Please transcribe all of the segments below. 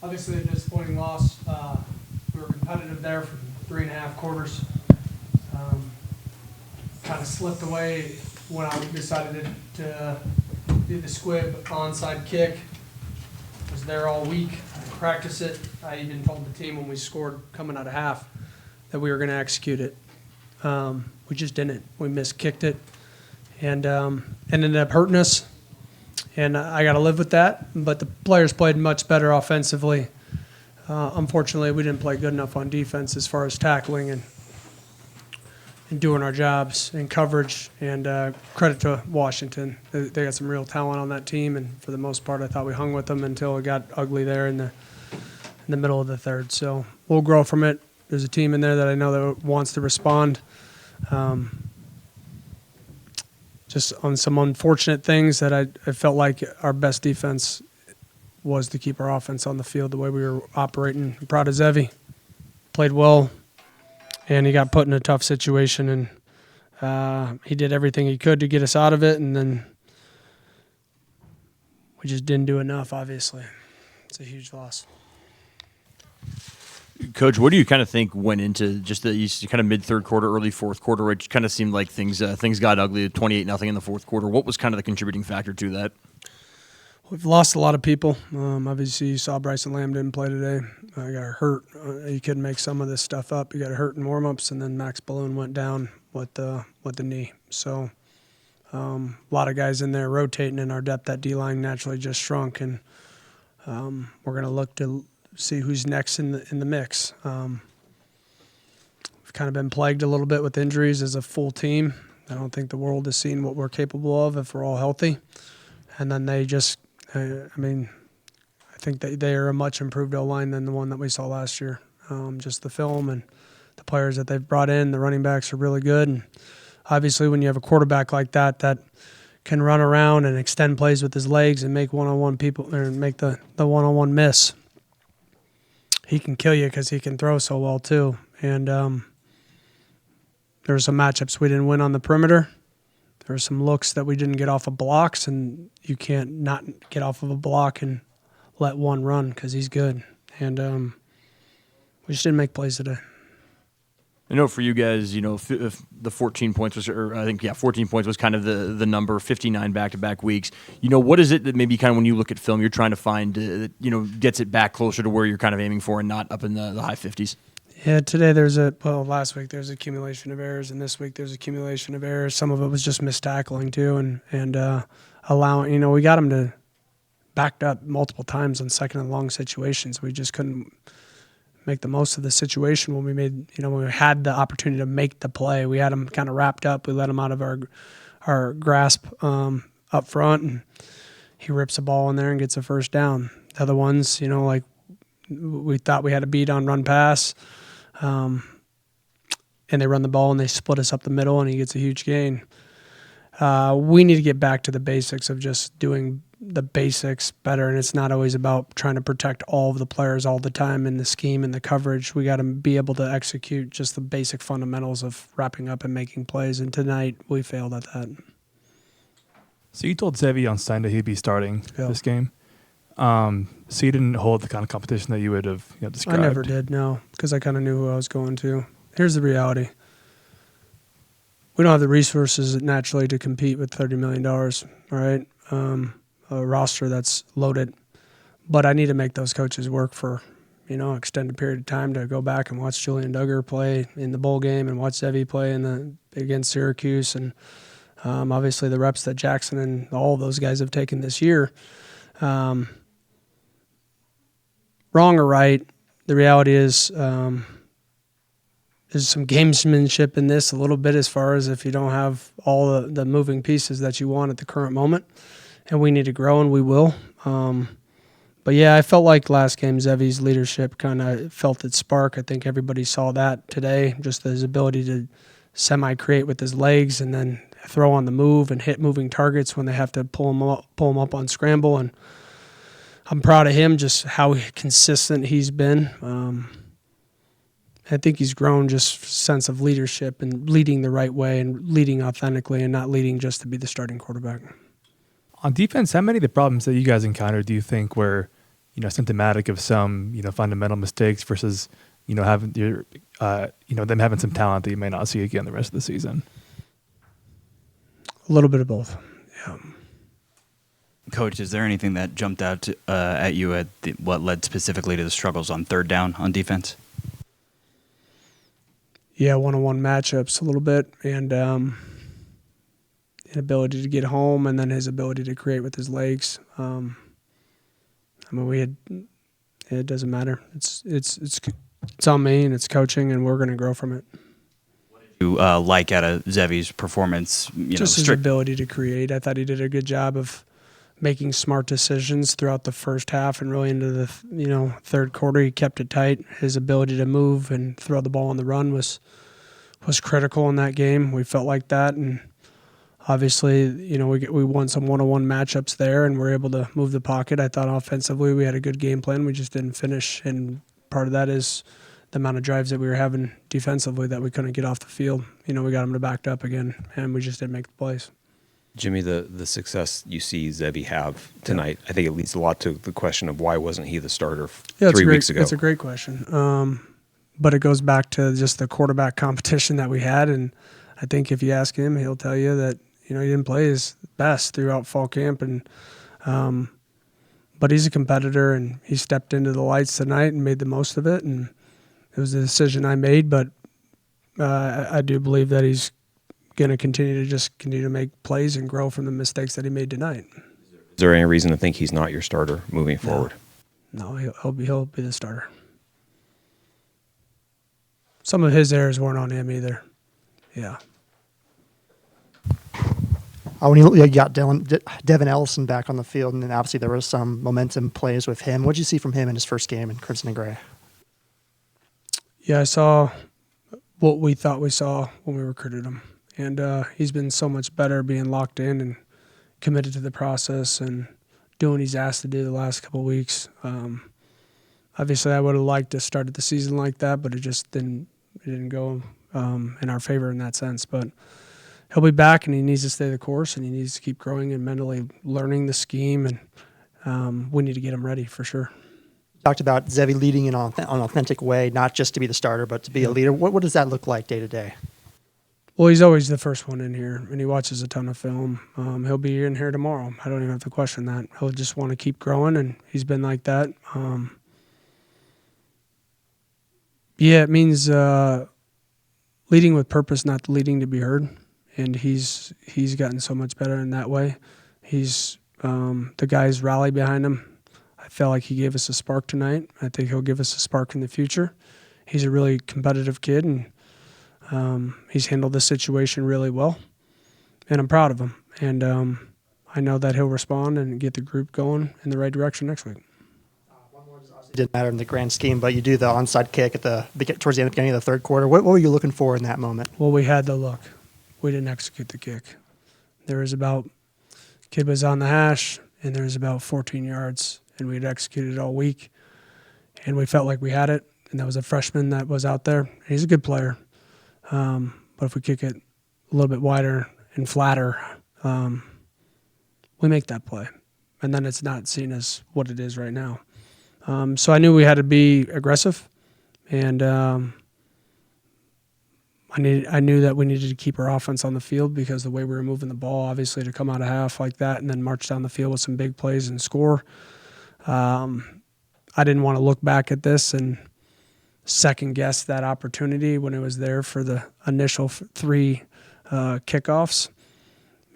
Obviously a disappointing loss. We were competitive there for 3.5 quarters. Kind of slipped away when I decided to do the squib onside kick. Was there all week, practice it. I even told the team when we scored coming out of half that we were going to execute it. We just didn't. We miskicked it, and ended up hurting us. And I got to live with that. But the players played much better offensively. Unfortunately, we didn't play good enough on defense as far as tackling and doing our jobs in coverage. And credit to Washington. They got some real talent on that team. And for the most part, I thought we hung with them until it got ugly there in the middle of the third. So we'll grow from it. There's a team in there that I know that wants to respond. Just on some unfortunate things that I felt like our best defense was to keep our offense on the field the way we were operating. I'm proud of Zevi. Played well, and he got put in a tough situation, and he did everything he could to get us out of it, and then we just didn't do enough, obviously. It's a huge loss. Coach, what do you kind of think went into just the kind of mid-third quarter, early fourth quarter, where it kind of seemed like things got ugly, 28-0 in the fourth quarter? What was kind of the contributing factor to that? We've lost a lot of people. Obviously, you saw Bryson Lamb didn't play today. He got hurt. He couldn't make some of this stuff up. He got hurt in warm-ups, and then Max Balloon went down with the knee. So a lot of guys in there rotating, and our depth at D-line naturally just shrunk, and we're going to look to see who's next in the mix. We've kind of been plagued a little bit with injuries as a full team. I don't think the world has seen what we're capable of if we're all healthy. And then they just, I think that they are a much improved O-line than the one that we saw last year. Just the film and the players that they've brought in, the running backs are really good. And obviously when you have a quarterback like that can run around and extend plays with his legs and make one-on-one people, or make the one-on-one miss, he can kill you because he can throw so well too. And there were some matchups we didn't win on the perimeter. There were some looks that we didn't get off of blocks, and you can't not get off of a block and let one run because he's good. And we just didn't make plays today. I know for you guys, if the 14 points was, or I think, 14 points was kind of the number, 59 back-to-back weeks. What is it that maybe kind of when you look at film, you're trying to find, gets it back closer to where you're kind of aiming for and not up in the high 50s? Yeah, today last week there's accumulation of errors, and this week there's accumulation of errors. Some of it was just mistackling too, and allowing, we got them to backed up multiple times on second and long situations. We just couldn't make the most of the situation when we had the opportunity to make the play. We had them kind of wrapped up. We let them out of our grasp up front, and he rips the ball in there and gets a first down. The other ones, like we thought we had a beat on run pass, and they run the ball and they split us up the middle and he gets a huge gain. We need to get back to the basics of just doing the basics better, and it's not always about trying to protect all of the players all the time in the scheme and the coverage. We got to be able to execute just the basic fundamentals of wrapping up and making plays, and tonight we failed at that. So you told Zevi on Sunday he'd be starting this game. So you didn't hold the kind of competition that you would have described? I never did, no, because I kind of knew who I was going to. Here's the reality. We don't have the resources naturally to compete with $30 million, all right? A roster that's loaded. But I need to make those coaches work for, extended period of time to go back and watch Julian Duggar play in the bowl game and watch Zevi play against Syracuse. And obviously the reps that Jackson and all of those guys have taken this year. Wrong or right, the reality is there's some gamesmanship in this a little bit as far as if you don't have all the moving pieces that you want at the current moment. And we need to grow, and we will. But, yeah, I felt like last game Zevi's leadership kind of felt its spark. I think everybody saw that today, just his ability to semi-create with his legs and then throw on the move and hit moving targets when they have to pull him up on scramble. And I'm proud of him, just how consistent he's been. I think he's grown just sense of leadership and leading the right way and leading authentically and not leading just to be the starting quarterback. On defense, how many of the problems that you guys encountered do you think were symptomatic of some, fundamental mistakes versus, having your, them having some talent that you may not see again the rest of the season? A little bit of both. Yeah. Coach, is there anything that jumped out at you at what led specifically to the struggles on third down on defense? Yeah, one-on-one matchups a little bit, and inability to get home, and then his ability to create with his legs. It doesn't matter. It's on me, and it's coaching, and we're going to grow from it. You like out of Zevi's performance? Just his ability to create. I thought he did a good job of making smart decisions throughout the first half and really into the third quarter. He kept it tight. His ability to move and throw the ball on the run was critical in that game. We felt like that, and obviously, we won some one-on-one matchups there, and we're able to move the pocket. I thought offensively we had a good game plan. We just didn't finish, and part of that is the amount of drives that we were having defensively that we couldn't get off the field. We got them to backed up again, and we just didn't make the plays. Jimmy, the success you see Zevi have tonight, I think it leads a lot to the question of why wasn't he the starter 3 weeks ago? That's a great question. But it goes back to just the quarterback competition that we had, and I think if you ask him, he'll tell you that he didn't play his best throughout fall camp, and but he's a competitor, and he stepped into the lights tonight and made the most of it, and it was a decision I made, but I do believe that he's going to continue to make plays and grow from the mistakes that he made tonight. Is there any reason to think he's not your starter moving forward? No, he'll be the starter. Some of his errors weren't on him either. Yeah. When you got Devin Ellison back on the field, and then obviously there was some momentum plays with him. What did you see from him in his first game in Crimson and Gray? Yeah, I saw what we thought we saw when we recruited him. And he's been so much better being locked in and committed to the process and doing what he's asked to do the last couple of weeks. Obviously, I would have liked to start the season like that, but it just didn't go in our favor in that sense. But he'll be back, and he needs to stay the course, and he needs to keep growing and mentally learning the scheme, and we need to get him ready for sure. Talked about Zevi leading in an authentic way, not just to be the starter, but to be a leader. What does that look like day to day? Well, he's always the first one in here, and he watches a ton of film. He'll be in here tomorrow. I don't even have to question that. He'll just want to keep growing, and he's been like that. It means leading with purpose, not leading to be heard, and he's gotten so much better in that way. The guys rally behind him. I felt like he gave us a spark tonight. I think he'll give us a spark in the future. He's a really competitive kid, and he's handled the situation really well, and I'm proud of him. And I know that he'll respond and get the group going in the right direction next week. It didn't matter in the grand scheme, but you do the onside kick towards the beginning of the third quarter. What were you looking for in that moment? Well, we had the look. We didn't execute the kick. Kid was on the hash, and there was about 14 yards, and we had executed it all week, and we felt like we had it, and that was a freshman that was out there. He's a good player. But if we kick it a little bit wider and flatter, we make that play. And then it's not seen as what it is right now. So I knew we had to be aggressive, and I knew that we needed to keep our offense on the field because the way we were moving the ball, obviously to come out of half like that and then march down the field with some big plays and score. I didn't want to look back at this and second guess that opportunity when it was there for the initial 3 kickoffs,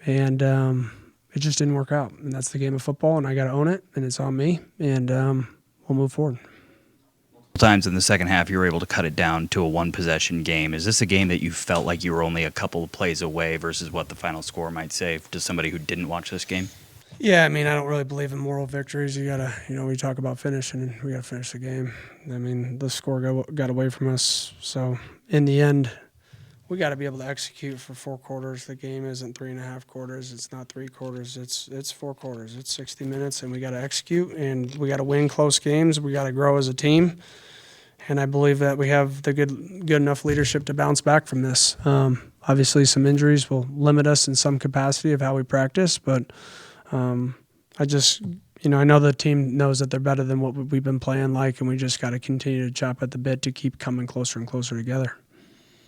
and it just didn't work out. And that's the game of football, and I got to own it, and it's on me, and we'll move forward. Times in the second half, you were able to cut it down to a one-possession game. Is this a game that you felt like you were only a couple of plays away versus what the final score might say to somebody who didn't watch this game? Yeah, I mean, I don't really believe in moral victories. You gotta, we talk about finishing, and we gotta finish the game. I mean, the score got away from us. So in the end, we got to be able to execute for 4 quarters. The game isn't 3.5 quarters. It's not 3 quarters. It's 4 quarters. It's 60 minutes, and we got to execute, and we got to win close games. We got to grow as a team, and I believe that we have the good enough leadership to bounce back from this. Obviously, some injuries will limit us in some capacity of how we practice, but I just I know the team knows that they're better than what we've been playing like, and we just got to continue to chop at the bit to keep coming closer and closer together.